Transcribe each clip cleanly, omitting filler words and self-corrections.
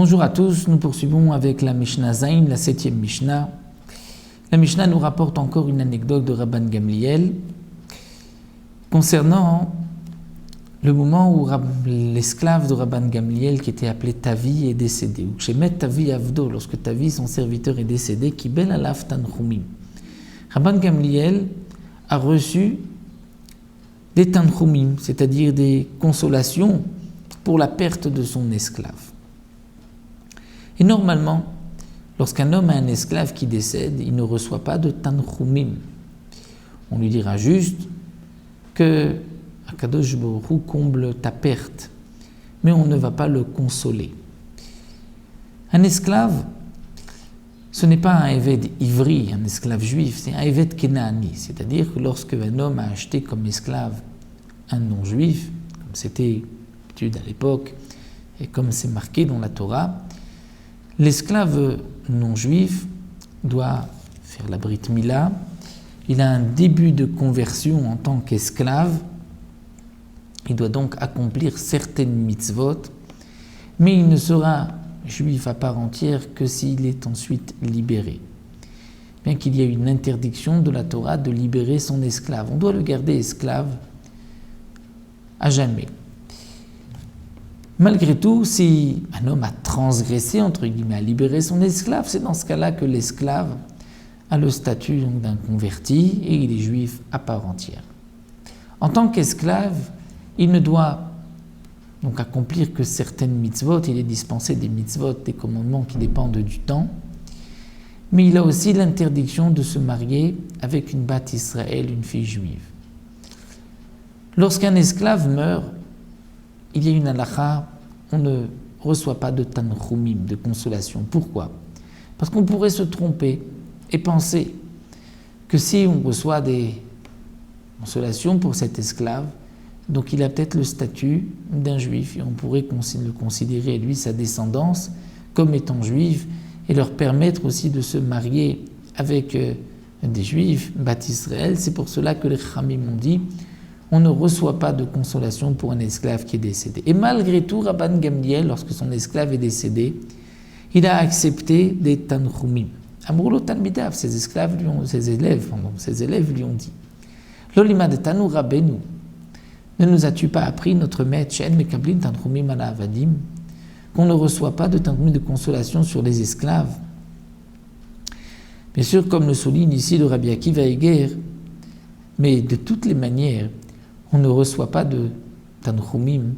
Bonjour à tous, nous poursuivons avec la Mishnah Zayin, la 7e Mishnah. La Mishnah nous rapporte encore une anecdote de Rabban Gamliel concernant le moment où l'esclave de Rabban Gamliel qui était appelé Tavi est décédé. Ou chez Met Tavi Avdo, lorsque Tavi, son serviteur, est décédé, Kibel Alaf Tanchumim. Rabban Gamliel a reçu des Tanchumim, c'est-à-dire des consolations pour la perte de son esclave. Et normalement, lorsqu'un homme a un esclave qui décède, il ne reçoit pas de Tanchumim. On lui dira juste que Akadosh Baruch Hu comble ta perte, mais on ne va pas le consoler. Un esclave, ce n'est pas un Eved ivri, un esclave juif, c'est un Eved Kenaani, c'est-à-dire que lorsque un homme a acheté comme esclave un non-juif, comme c'était l'habitude à l'époque, et comme c'est marqué dans la Torah, l'esclave non-juif doit faire la Brit Mila, il a un début de conversion en tant qu'esclave, il doit donc accomplir certaines mitzvot, mais il ne sera juif à part entière que s'il est ensuite libéré. Bien qu'il y ait une interdiction de la Torah de libérer son esclave, on doit le garder esclave à jamais. Malgré tout, si un homme a transgressé, entre guillemets, a libéré son esclave, c'est dans ce cas-là que l'esclave a le statut d'un converti et il est juif à part entière. En tant qu'esclave, il ne doit donc accomplir que certaines mitzvot, il est dispensé des mitzvot, des commandements qui dépendent du temps, mais il a aussi l'interdiction de se marier avec une bat Israël, une fille juive. Lorsqu'un esclave meurt, il y a une halakha, on ne reçoit pas de tanchumim, de consolation. Pourquoi ? Parce qu'on pourrait se tromper et penser que si on reçoit des consolations pour cet esclave, donc il a peut-être le statut d'un juif et on pourrait le considérer, lui, sa descendance, comme étant juif et leur permettre aussi de se marier avec des juifs, bat Israël. C'est pour cela que les Khamim ont dit on ne reçoit pas de consolation pour un esclave qui est décédé. Et malgré tout, Rabban Gamliel, lorsque son esclave est décédé, il a accepté des tanchumim. Amroulo Talmidav, ses élèves lui ont dit L'olimad tanu Rabbeinu, ne nous as-tu pas appris, notre maître, She'en mekablin tanchumim ala avadim, qu'on ne reçoit pas de tanchumim de consolation sur les esclaves? Bien sûr, comme le souligne ici le Rabbi Akiva Eger, mais de toutes les manières, on ne reçoit pas de tanchumim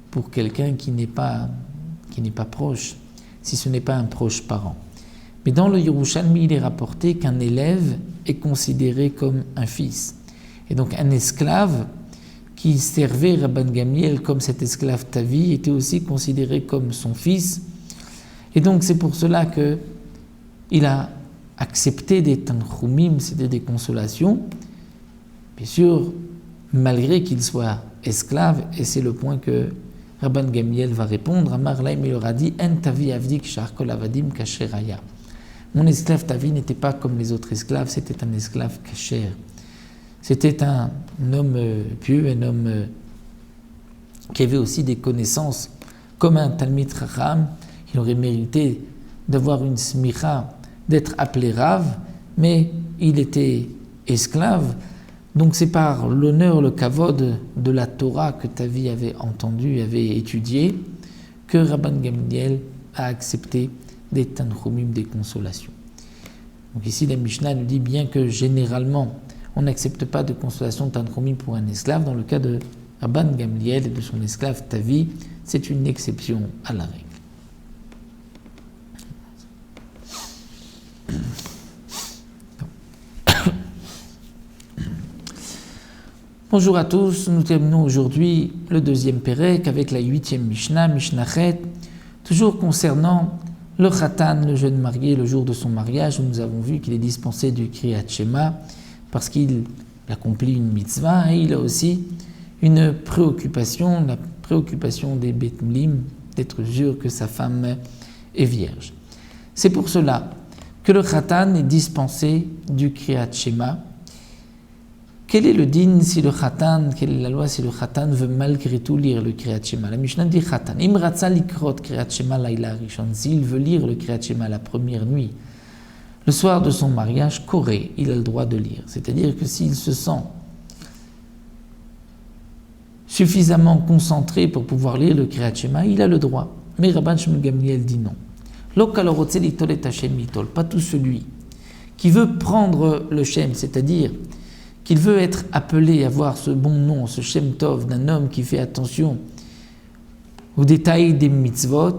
pour quelqu'un qui n'est pas proche, si ce n'est pas un proche parent. Mais dans le Yerushalmi, il est rapporté qu'un élève est considéré comme un fils. Et donc un esclave qui servait Rabban Gamliel comme cet esclave Tavi était aussi considéré comme son fils. Et donc c'est pour cela qu'il a accepté des tanchumim, c'est-à-dire des consolations, bien sûr, malgré qu'il soit esclave, et c'est le point que Rabban Gamliel va répondre. Amar Laim, il leur a dit En Tavi Avdik Shar Kol Avadim Kasher Haya. Mon esclave Tavi n'était pas comme les autres esclaves, c'était un esclave kasher. C'était un homme pieux, un homme qui avait aussi des connaissances. Comme un Talmid Chacham, il aurait mérité d'avoir une smicha, d'être appelé Rav, mais il était esclave. Donc c'est par l'honneur, le kavod de la Torah que Tavi avait entendu, avait étudié, que Rabban Gamliel a accepté des tanchumim, des consolations. Donc ici la Mishnah nous dit bien que généralement on n'accepte pas de consolation tanchumim pour un esclave. Dans le cas de Rabban Gamliel et de son esclave Tavi, c'est une exception à la règle. Bonjour à tous, nous terminons aujourd'hui le deuxième Pérek avec la 8e Mishnah, Mishnachet, toujours concernant le Khatan, le jeune marié, le jour de son mariage, où nous avons vu qu'il est dispensé du Kriyat Shema parce qu'il accomplit une mitzvah et il a aussi une préoccupation, la préoccupation des Bet Mlim, d'être sûr que sa femme est vierge. C'est pour cela que le Khatan est dispensé du Kriyat Shema. Quel est le din si le khatan, quelle est la loi si le khatan veut malgré tout lire le Kriyat Shema? La Mishnah dit khatan. Im ratza likrot Kriyat Shema laila rishon. S'il veut lire le Kriyat Shema la première nuit, le soir de son mariage, koré, il a le droit de lire. C'est-à-dire que s'il se sent suffisamment concentré pour pouvoir lire le Kriyat Shema, il a le droit. Mais Rabban Shmuel Gamliel dit non. Lo kalorotze litol et Hashem litol. Pas tout celui qui veut prendre le Shem, c'est-à-dire qu'il veut être appelé à avoir ce bon nom, ce Shem Tov d'un homme qui fait attention aux détails des mitzvot,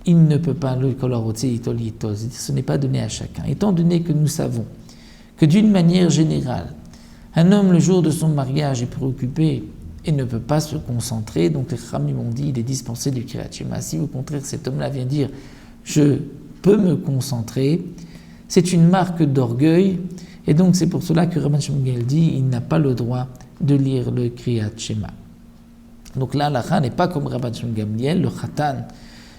il ne peut pas le kolorotze litol litol. Ce n'est pas donné à chacun. Étant donné que nous savons que d'une manière générale, un homme le jour de son mariage est préoccupé et ne peut pas se concentrer, donc les Chachamim m'ont dit il est dispensé du Kriyat Shema. Si au contraire cet homme-là vient dire je peux me concentrer, c'est une marque d'orgueil, et donc c'est pour cela que Rabban Shmuel dit il n'a pas le droit de lire le Kriyat Shema. Donc là, l'Acha n'est pas comme Rabban Shmuel Gamliel, le Khatan,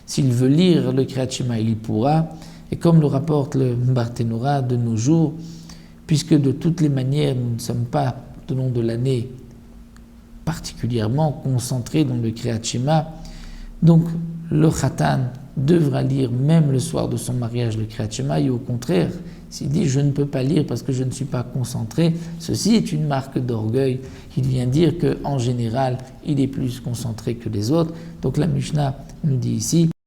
s'il veut lire le Kriyat Shema, il y pourra, et comme le rapporte le Barthénora de nos jours, puisque de toutes les manières nous ne sommes pas tout au long de l'année particulièrement concentrés dans le Kriyat Shema, donc le Khatan devra lire même le soir de son mariage le Kriyat Shema, et au contraire, s'il dit je ne peux pas lire parce que je ne suis pas concentré, ceci est une marque d'orgueil. Il vient dire qu'en général, il est plus concentré que les autres. Donc la Mishnah nous dit ici